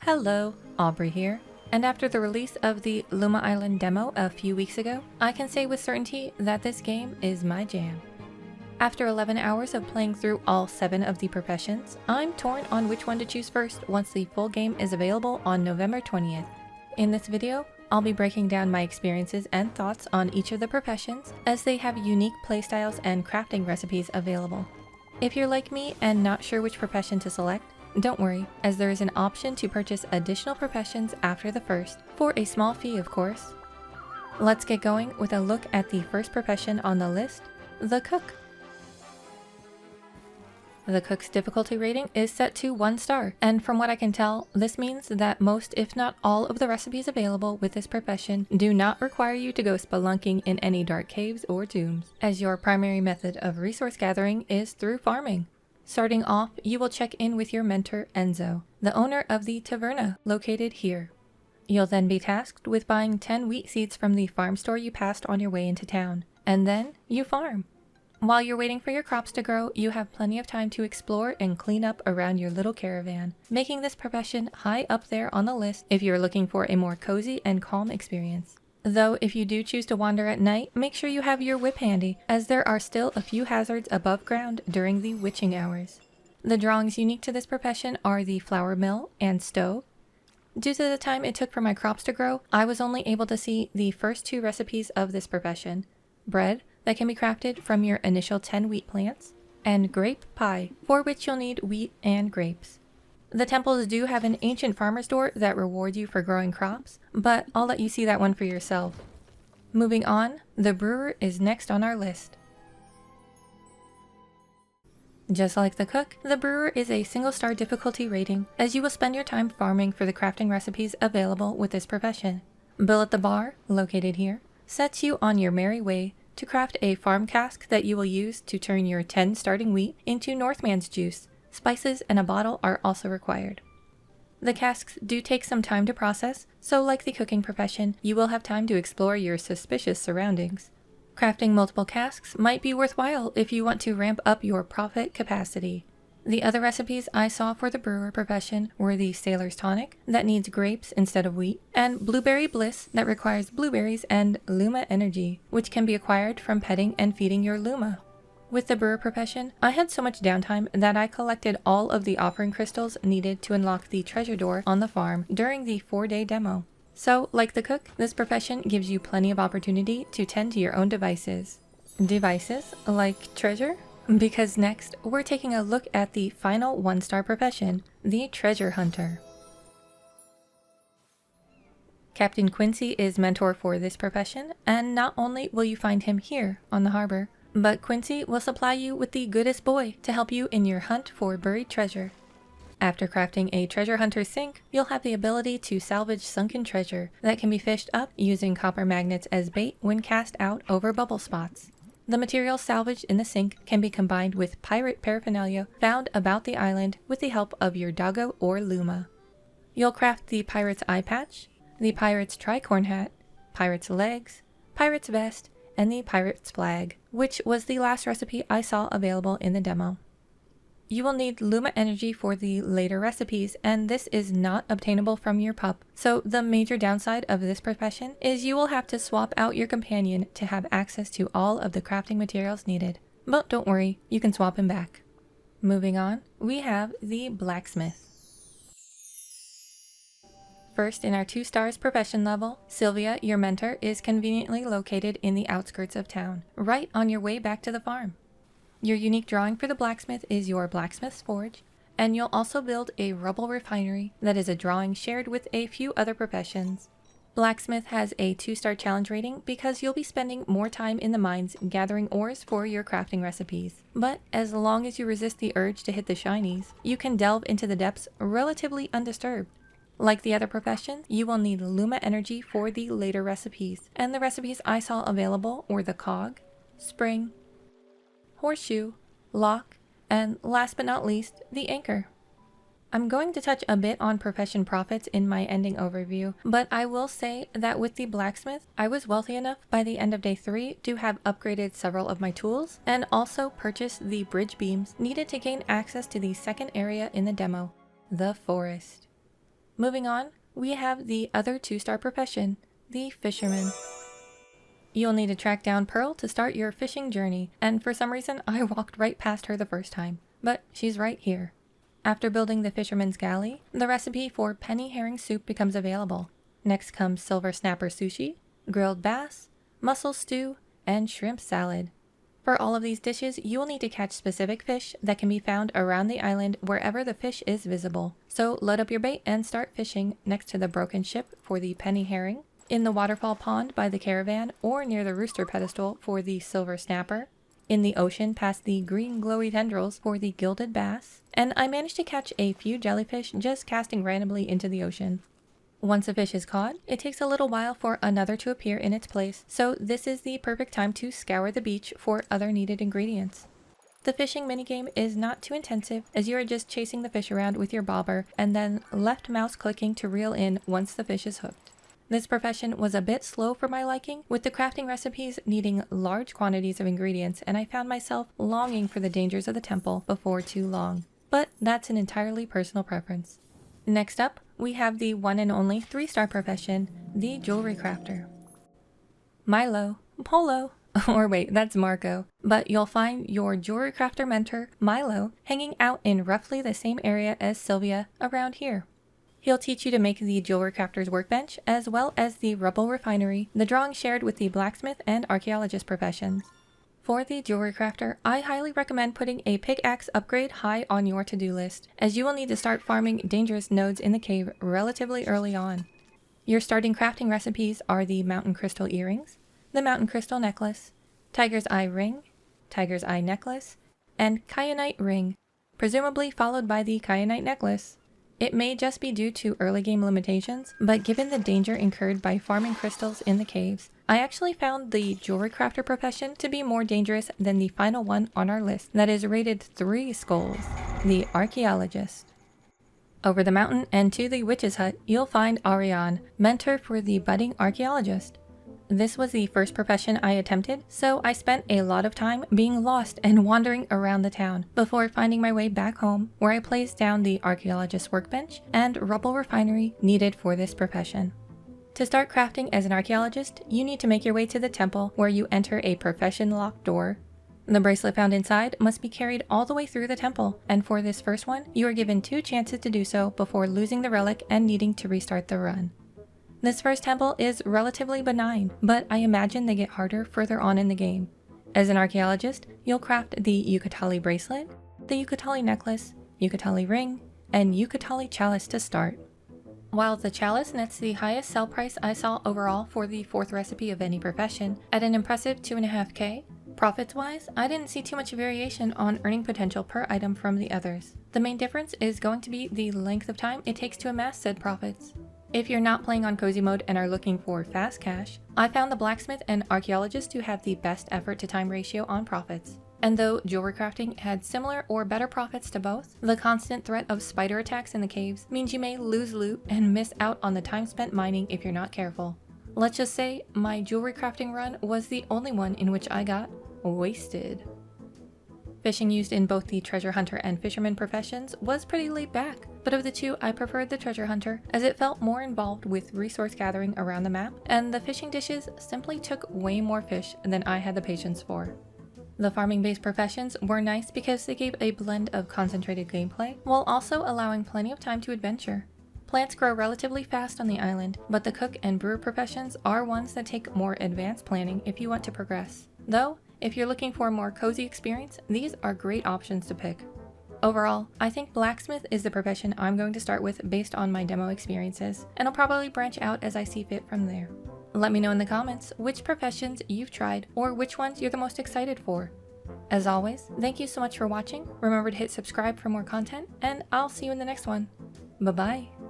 Hello, Aubrey here, and after the release of the Luma Island demo a few weeks ago, I can say with certainty that this game is my jam. After 11 hours of playing through all 7 of the professions, I'm torn on which one to choose first once the full game is available on November 20th. In this video, I'll be breaking down my experiences and thoughts on each of the professions, as they have unique playstyles and crafting recipes available. If you're like me and not sure which profession to select, don't worry, as there is an option to purchase additional professions after the first, for a small fee of course. Let's get going with a look at the first profession on the list, the cook. The cook's difficulty rating is set to 1 star, and from what I can tell, this means that most if not all of the recipes available with this profession do not require you to go spelunking in any dark caves or tombs, as your primary method of resource gathering is through farming. Starting off, you will check in with your mentor Enzo, the owner of the taverna located here. You'll then be tasked with buying 10 wheat seeds from the farm store you passed on your way into town, and then you farm. While you're waiting for your crops to grow, you have plenty of time to explore and clean up around your little caravan, making this profession high up there on the list if you're looking for a more cozy and calm experience. Though if you do choose to wander at night, make sure you have your whip handy, as there are still a few hazards above ground during the witching hours. The drawings unique to this profession are the flour mill and stove. Due to the time it took for my crops to grow, I was only able to see the first 2 recipes of this profession: bread that can be crafted from your initial 10 wheat plants, and grape pie, for which you'll need wheat and grapes. The temples do have an ancient farmer's door that rewards you for growing crops, but I'll let you see that one for yourself. Moving on, the brewer is next on our list. Just like the cook, the brewer is a single-star difficulty rating, as you will spend your time farming for the crafting recipes available with this profession. Bill at the bar, located here, sets you on your merry way to craft a farm cask that you will use to turn your 10 starting wheat into Northman's juice. Spices and a bottle are also required. The casks do take some time to process, so like the cooking profession, you will have time to explore your suspicious surroundings. Crafting multiple casks might be worthwhile if you want to ramp up your profit capacity. The other recipes I saw for the brewer profession were the Sailor's Tonic, that needs grapes instead of wheat, and Blueberry Bliss, that requires blueberries, and Luma Energy, which can be acquired from petting and feeding your Luma. With the brewer profession, I had so much downtime that I collected all of the offering crystals needed to unlock the treasure door on the farm during the 4-day demo. So, like the cook, this profession gives you plenty of opportunity to tend to your own devices. Devices like treasure? Because next, we're taking a look at the final 1-star profession, the treasure hunter. Captain Quincy is mentor for this profession, and not only will you find him here on the harbor, but Quincy will supply you with the goodest boy to help you in your hunt for buried treasure. After crafting a treasure hunter sink, you'll have the ability to salvage sunken treasure that can be fished up using copper magnets as bait when cast out over bubble spots. The materials salvaged in the sink can be combined with pirate paraphernalia found about the island with the help of your doggo or Luma. You'll craft the pirate's eye patch, the pirate's tricorn hat, pirate's legs, pirate's vest, and the pirate's flag, which was the last recipe I saw available in the demo. You will need Luma Energy for the later recipes, and this is not obtainable from your pup, so the major downside of this profession is you will have to swap out your companion to have access to all of the crafting materials needed. But don't worry, you can swap him back. Moving on, we have the Blacksmith. First in our 2 stars profession level, Sylvia, your mentor, is conveniently located in the outskirts of town, right on your way back to the farm. Your unique drawing for the blacksmith is your blacksmith's forge, and you'll also build a rubble refinery that is a drawing shared with a few other professions. Blacksmith has a 2-star challenge rating because you'll be spending more time in the mines gathering ores for your crafting recipes. But as long as you resist the urge to hit the shinies, you can delve into the depths relatively undisturbed. Like the other professions, you will need Luma Energy for the later recipes, and the recipes I saw available were the cog, spring, horseshoe, lock, and last but not least, the anchor. I'm going to touch a bit on profession profits in my ending overview, but I will say that with the blacksmith, I was wealthy enough by the end of day 3 to have upgraded several of my tools, and also purchased the bridge beams needed to gain access to the second area in the demo, the forest. Moving on, we have the other 2-star profession, the Fisherman. You'll need to track down Pearl to start your fishing journey, and for some reason I walked right past her the first time, but she's right here. After building the Fisherman's Galley, the recipe for penny herring soup becomes available. Next comes silver snapper sushi, grilled bass, mussel stew, and shrimp salad. For all of these dishes, you will need to catch specific fish that can be found around the island wherever the fish is visible. So load up your bait and start fishing next to the broken ship for the penny herring, in the waterfall pond by the caravan or near the rooster pedestal for the silver snapper, in the ocean past the green glowy tendrils for the gilded bass, and I managed to catch a few jellyfish just casting randomly into the ocean. Once a fish is caught, it takes a little while for another to appear in its place, so this is the perfect time to scour the beach for other needed ingredients. The fishing minigame is not too intensive, as you are just chasing the fish around with your bobber and then left mouse clicking to reel in once the fish is hooked. This profession was a bit slow for my liking, with the crafting recipes needing large quantities of ingredients, and I found myself longing for the dangers of the temple before too long. But that's an entirely personal preference. Next up, we have the one and only 3-star profession, the Jewelrycrafter. Milo, Polo, or wait, that's Marco, but you'll find your Jewelrycrafter mentor, Milo, hanging out in roughly the same area as Sylvia around here. He'll teach you to make the Jewelrycrafter's workbench, as well as the rubble refinery, the drawing shared with the Blacksmith and Archaeologist professions. For the Jewelrycrafter, I highly recommend putting a pickaxe upgrade high on your to-do list, as you will need to start farming dangerous nodes in the cave relatively early on. Your starting crafting recipes are the mountain crystal earrings, the mountain crystal necklace, tiger's eye ring, tiger's eye necklace, and kyanite ring, presumably followed by the kyanite necklace. It may just be due to early game limitations, but given the danger incurred by farming crystals in the caves, I actually found the Jewelrycrafter profession to be more dangerous than the final one on our list that is rated 3 skulls, the Archaeologist. Over the mountain and to the witch's hut, you'll find Ariane, mentor for the budding Archaeologist. This was the first profession I attempted, so I spent a lot of time being lost and wandering around the town before finding my way back home, where I placed down the Archaeologist's workbench and rubble refinery needed for this profession. To start crafting as an archaeologist, you need to make your way to the temple, where you enter a profession-locked door. The bracelet found inside must be carried all the way through the temple, and for this first one, you are given 2 chances to do so before losing the relic and needing to restart the run. This first temple is relatively benign, but I imagine they get harder further on in the game. As an archaeologist, you'll craft the Yucatali bracelet, the Yucatali necklace, Yucatali ring, and Yucatali chalice to start. While the chalice nets the highest sell price I saw overall for the 4th recipe of any profession, at an impressive 2.5k, profits-wise, I didn't see too much variation on earning potential per item from the others. The main difference is going to be the length of time it takes to amass said profits. If you're not playing on cozy mode and are looking for fast cash, I found the Blacksmith and Archaeologist to have the best effort to time ratio on profits. And though jewelry crafting had similar or better profits to both, the constant threat of spider attacks in the caves means you may lose loot and miss out on the time spent mining if you're not careful. Let's just say my jewelry crafting run was the only one in which I got wasted. Fishing used in both the treasure hunter and fisherman professions was pretty laid back, but of the two I preferred the treasure hunter as it felt more involved with resource gathering around the map, and the fishing dishes simply took way more fish than I had the patience for. The farming-based professions were nice because they gave a blend of concentrated gameplay, while also allowing plenty of time to adventure. Plants grow relatively fast on the island, but the cook and brewer professions are ones that take more advanced planning if you want to progress. Though, if you're looking for a more cozy experience, these are great options to pick. Overall, I think Blacksmith is the profession I'm going to start with based on my demo experiences, and I'll probably branch out as I see fit from there. Let me know in the comments which professions you've tried or which ones you're the most excited for. As always, thank you so much for watching, remember to hit subscribe for more content, and I'll see you in the next one. Bye bye!